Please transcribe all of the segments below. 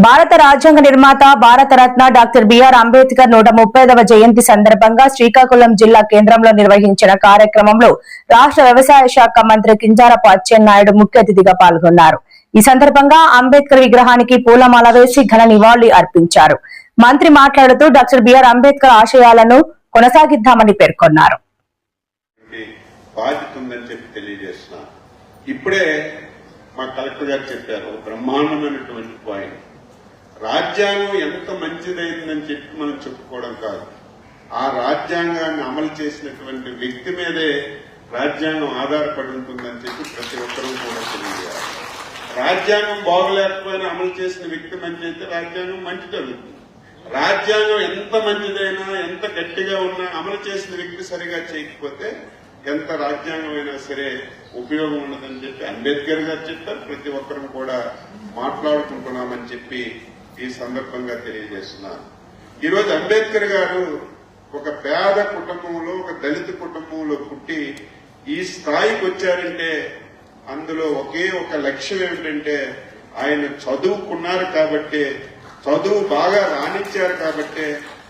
భారత రాజ్యాంగ నిర్మాత భారతరత్న డాక్టర్ బిఆర్ అంబేద్కర్ 130వ జయంతి సందర్భంగా శ్రీకాకుళం జిల్లా కేంద్రంలో నిర్వహించిన కార్యక్రమంలో రాష్ట్ర వ్యవసాయ శాఖ మంత్రి కింజరాపు అచ్చెన్నాయుడు ముఖ్య అతిథిగా పాల్గొన్నారు. ఈ సందర్భంగా అంబేద్కర్ విగ్రహానికి పూలమాల వేసి ఘన నివాళులు అర్పించారు. మంత్రి మాట్లాడుతూ డాక్టర్ బిఆర్ అంబేద్కర్ ఆశయాలను కొనసాగిద్దామని పేర్కొన్నారు. ఇప్పుడే మా కలెక్టర్ గారు చెప్పారు, బ్రహ్మాండమైనటువంటి పాయింట్. రాజ్యాంగం ఎంత మంచిదైందని చెప్పి మనం చెప్పుకోవడం కాదు, ఆ రాజ్యాంగాన్ని అమలు చేసినటువంటి వ్యక్తి మీదే రాజ్యాంగం ఆధారపడి ఉంటుందని చెప్పి ప్రతి ఒక్కరూ కూడా తెలియజేయాలి. రాజ్యాంగం బాగలేకపోయినా అమలు చేసిన వ్యక్తి మంచి అయితే రాజ్యాంగం మంచి జరుగుతుంది. రాజ్యాంగం ఎంత మంచిదైనా ఎంత గట్టిగా ఉన్నా అమలు చేసిన వ్యక్తి సరిగా చేయకపోతే ఎంత రాజ్యాంగమైనా సరే ఉపయోగం ఉండదని చెప్పి అంబేద్కర్ గారు చెప్పారు. ప్రతి ఒక్కరూ కూడా మాట్లాడుకుంటున్నామని చెప్పి ఈ సందర్భంగా తెలియజేస్తున్నారు. ఈరోజు అంబేద్కర్ గారు ఒక పేద కుటుంబంలో, ఒక దళిత కుటుంబంలో పుట్టి ఈ స్థాయికి వచ్చారంటే అందులో ఒకే ఒక లక్ష్యం ఏమిటంటే ఆయన చదువుకున్నారు కాబట్టి, చదువు బాగా రాణించారు కాబట్టి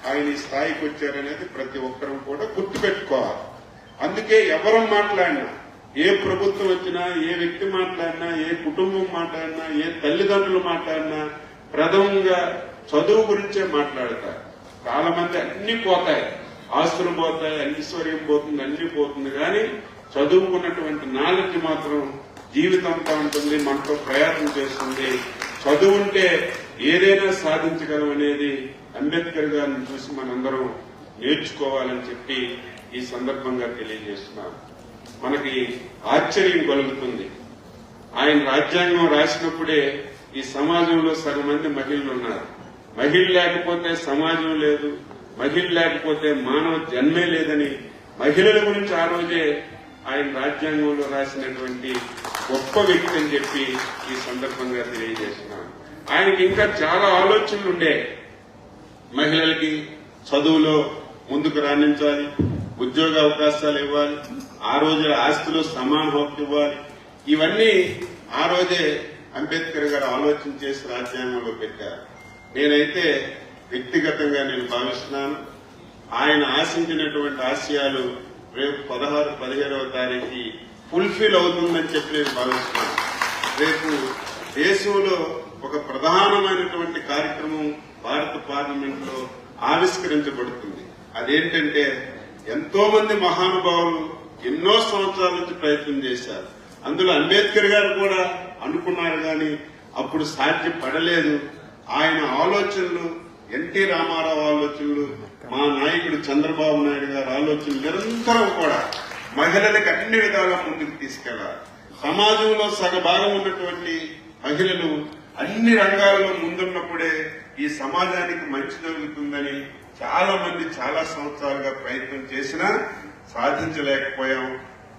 ఆయన ఈ స్థాయికి వచ్చారనేది ప్రతి ఒక్కరూ కూడా గుర్తుపెట్టుకోవాలి. అందుకే ఎవరు మాట్లాడినా, ఏ ప్రభుత్వం వచ్చినా, ఏ వ్యక్తి మాట్లాడినా, ఏ కుటుంబం మాట్లాడినా, ఏ తల్లిదండ్రులు మాట్లాడినా ప్రథమంగా చదువు గురించే మాట్లాడతారు. చాలా మంది అన్ని పోతాయి, ఆస్తులు పోతాయి, ఐశ్వర్యం పోతుంది, అన్ని పోతుంది, కానీ చదువుకున్నటువంటి నాలెడ్జ్ మాత్రం జీవితంతో ఉంటుంది, మనతో ప్రయాణం చేస్తుంది. చదువుంటే ఏదైనా సాధించగలం అనేది అంబేద్కర్ గారిని చూసి మనందరం నేర్చుకోవాలని చెప్పి ఈ సందర్భంగా తెలియజేస్తున్నాం. మనకి ఆశ్చర్యం కలుగుతుంది. ఆయన రాజ్యాంగం రాసినప్పుడే ఈ సమాజంలో సగం మంది మహిళలు ఉన్నారు. మహిళ లేకపోతే సమాజం లేదు, మహిళ లేకపోతే మానవ జన్మే లేదని మహిళల గురించి ఆ రోజే ఆయన రాజ్యాంగంలో రాసినటువంటి గొప్ప వ్యక్తి అని చెప్పి ఈ సందర్భంగా తెలియజేస్తున్నాను. ఆయనకి ఇంకా చాలా ఆలోచనలు ఉండే. మహిళలకి చదువులో ముందుకు రాణించాలి, ఉద్యోగ అవకాశాలు ఇవ్వాలి, ఆ రోజుల ఆస్తిలో సమాన హక్కు ఇవ్వాలి. ఇవన్నీ ఆ రోజే అంబేద్కర్ గారు ఆలోచన చేసి రాజ్యాంగంలో పెట్టారు. నేనైతే వ్యక్తిగతంగా నేను భావిస్తున్నాను, ఆయన ఆశించినటువంటి ఆశయాలు రేపు 16, 17వ తారీఖు ఫుల్ఫిల్ అవుతుందని చెప్పి నేను భావిస్తున్నాను. రేపు దేశంలో ఒక ప్రధానమైనటువంటి కార్యక్రమం భారత పార్లమెంట్ లో ఆవిష్కరించబడుతుంది. అదేంటంటే ఎంతో మంది మహానుభావులు ఎన్నో సంవత్సరాల నుంచి ప్రయత్నం చేశారు. అందులో అంబేద్కర్ గారు కూడా అనుకున్నారు, కానీ అప్పుడు సాధ్యపడలేదు. ఆయన ఆలోచనలు, ఎన్టీ రామారావు ఆలోచనలు, మా నాయకుడు చంద్రబాబు నాయుడు గారి ఆలోచనలు నిరంతరం కూడా మహిళలకు అన్ని విధాలా ముందుకు తీసుకెళ్లారు. సమాజంలో సగభాగం ఉన్నటువంటి మహిళలు అన్ని రంగాల్లో ముందున్నప్పుడే ఈ సమాజానికి మంచి జరుగుతుందని చాలా మంది చాలా సంవత్సరాలుగా ప్రయత్నం చేసినా సాధించలేకపోయాం.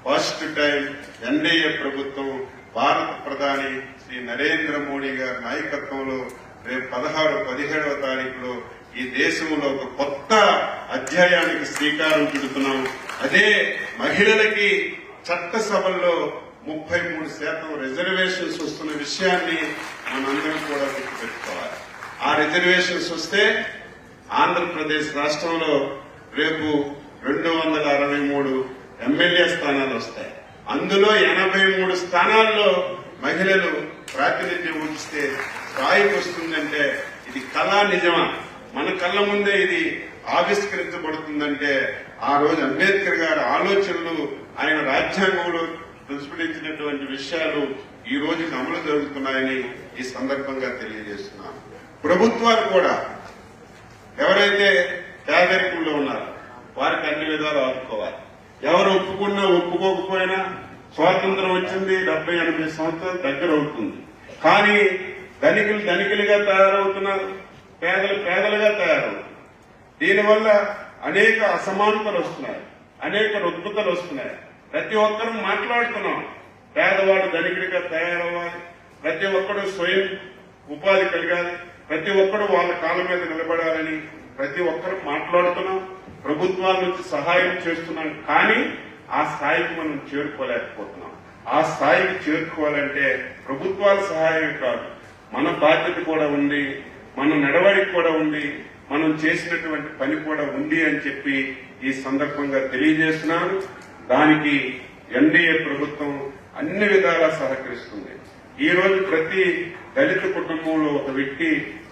ఫస్ట్ టైం ఎన్డీఏ ప్రభుత్వం, భారత ప్రధాని శ్రీ నరేంద్ర మోడీ గారి నాయకత్వంలో రేపు 16, 17వ తారీఖులో ఈ దేశంలో ఒక కొత్త అధ్యాయానికి శ్రీకారం చుడుతున్నాం. అదే మహిళలకి చట్టసభల్లో 33% రిజర్వేషన్స్ వస్తున్న విషయాన్ని మనందరం కూడా గుర్తుపెట్టుకోవాలి. ఆ రిజర్వేషన్స్ వస్తే ఆంధ్రప్రదేశ్ రాష్ట్రంలో రేపు 263 ఎమ్మెల్యే స్థానాలు వస్తాయి. అందులో 83 స్థానాల్లో మహిళలు ప్రాతినిధ్యం వహిస్తే స్థాయికి వస్తుందంటే ఇది కళా నిజమా? మన కళ్ళ ముందే ఇది ఆవిష్కరించబడుతుందంటే ఆ రోజు అంబేద్కర్ గారి ఆలోచనలు, ఆయన రాజ్యాంగంలో ప్రతిఫలించినటువంటి విషయాలు ఈ రోజు అమలు జరుగుతున్నాయని ఈ సందర్భంగా తెలియజేస్తున్నాను. ప్రభుత్వాలు కూడా ఎవరైతే పేదరికంలో ఉన్నారో వారికి అన్ని విధాలు ఆదుకోవాలి. ఎవరు ఒప్పుకున్నా ఒప్పుకోకపోయినా స్వాతంత్రం వచ్చింది 70-80 సంవత్సరాలు దగ్గర అవుతుంది, కానీ ధనికులు ధనికులుగా తయారవుతున్నారు, పేదలు పేదలుగా తయారవుతున్నారు. దీనివల్ల అనేక అసమానతలు వస్తున్నాయి, అనేక రుగ్మతలు వస్తున్నాయి. ప్రతి ఒక్కరూ మాట్లాడుతున్నాం, పేదవాడు ధనికుడిగా తయారవ్వాలి, ప్రతి ఒక్కరూ స్వయం ఉపాధి కలిగాలి, ప్రతి ఒక్కరూ వాళ్ళ కాళ్ళ మీద నిలబడాలని ప్రతి ఒక్కరూ మాట్లాడుతున్నాం. ప్రభుత్వాల నుంచి సహాయం చేస్తున్నాం, కానీ ఆ స్థాయికి మనం చేరుకోలేకపోతున్నాం. ఆ స్థాయికి చేరుకోవాలంటే ప్రభుత్వాల సహాయం కాదు, మన బాధ్యత కూడా ఉంది, మన నడవడికి కూడా ఉంది, మనం చేసినటువంటి పని కూడా ఉంది అని చెప్పి ఈ సందర్భంగా తెలియజేస్తున్నాను. దానికి ఎన్డీఏ ప్రభుత్వం అన్ని విధాలా సహకరిస్తుంది. ఈ రోజు ప్రతి దళిత కుటుంబంలో ఒక వ్యక్తి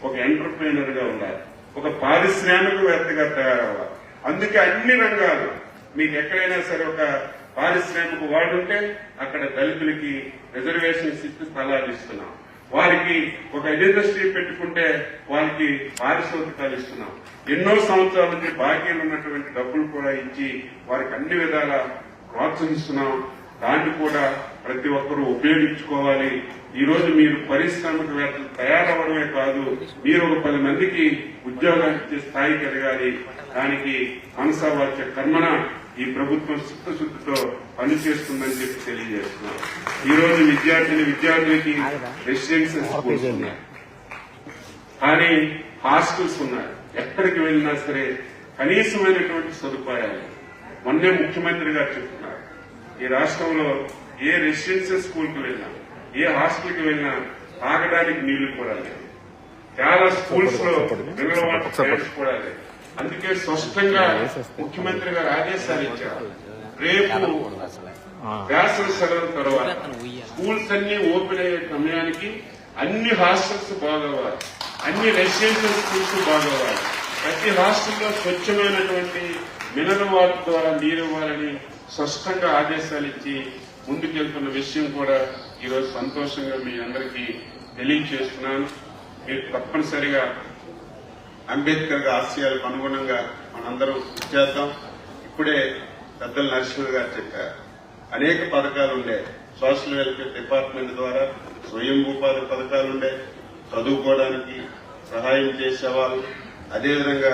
ఒక ఎంటర్ప్రీనర్ గా ఉండాలి, ఒక పారిశ్రామికవేత్తగా తయారవ్వాలి. అందుకే అన్ని రంగాలు మీకు ఎక్కడైనా సరే ఒక పారిశ్రామిక వార్డు ఉంటే అక్కడ దళితులకి రిజర్వేషన్స్ ఇచ్చి స్థలాలు ఇస్తున్నాం. వారికి ఒక ఇండస్ట్రీ పెట్టుకుంటే వారికి పారిశ్రామికాలు ఇస్తున్నాం. ఎన్నో సంవత్సరాల నుంచి బాకీలు ఉన్నటువంటి డబ్బులు కూడా ఇచ్చి వారికి అన్ని విధాలా ప్రోత్సహిస్తున్నాం. దాన్ని కూడా ప్రతి ఒక్కరూ ఉపయోగించుకోవాలి. ఈ రోజు మీరు పారిశ్రామికవేత్తలు తయారవడమే కాదు, మీరు ఒక 10 మందికి ఉద్యోగాలు ఇచ్చే స్థాయికి ఎదగాలి. దానికి మనసా వాచ్య కర్మన ఈ ప్రభుత్వం చిత్తశుద్ధితో పనిచేస్తుందని చెప్పి తెలియజేస్తున్నాం. ఈ రోజు విద్యార్థులకి రెసిడెన్షియల్ స్కూల్స్ ఉన్నాయి, కానీ హాస్టల్స్ ఉన్నాయి. ఎక్కడికి వెళ్ళినా సరే కనీసమైనటువంటి సదుపాయాలు. మొన్నే ముఖ్యమంత్రి గారు చెప్తున్నారు, ఈ రాష్ట్రంలో ఏ రెసిడెన్షియల్ స్కూల్కి వెళ్ళినా, ఏ హాస్టల్కి వెళ్ళినా తాగడానికి నీళ్లు కూడా లేవు. చాలా స్కూల్స్ లో మినరల్ వాటర్ ట్యాంక్స్ కూడా లేవు. అందుకే స్పష్టంగా ముఖ్యమంత్రి గారు ఆదేశాలు ఇచ్చారు, రేపు వేసవి సెలవుల తర్వాత స్కూల్స్ అన్ని ఓపెన్ అయ్యే సమయానికి అన్ని హాస్టల్స్ బాగోవాలి, అన్ని రెసిడెన్షియల్ స్కూల్స్ బాగోవాలి. ప్రతి హాస్టల్లో స్వచ్ఛమైనటువంటి మినరల్ వాటర్ ద్వారా నీరు ఇవ్వాలని స్పష్టంగా ఆదేశాలు ఇచ్చి ముందుకెళ్తున్న విషయం కూడా ఈరోజు సంతోషంగా మీ అందరికీ తెలియజేస్తున్నాను. మీరు తప్పనిసరిగా అంబేద్కర్ ఆశయాలకు అనుగుణంగా మనందరం చేద్దాం. ఇప్పుడే పెద్దల నరసింహ గారు చెప్పారు, అనేక పథకాలు ఉండే, సోషల్ వెల్ఫేర్ డిపార్ట్మెంట్ ద్వారా స్వయం ఉపాధి పథకాలుండే, చదువుకోవడానికి సహాయం చేసేవాళ్ళు, అదేవిధంగా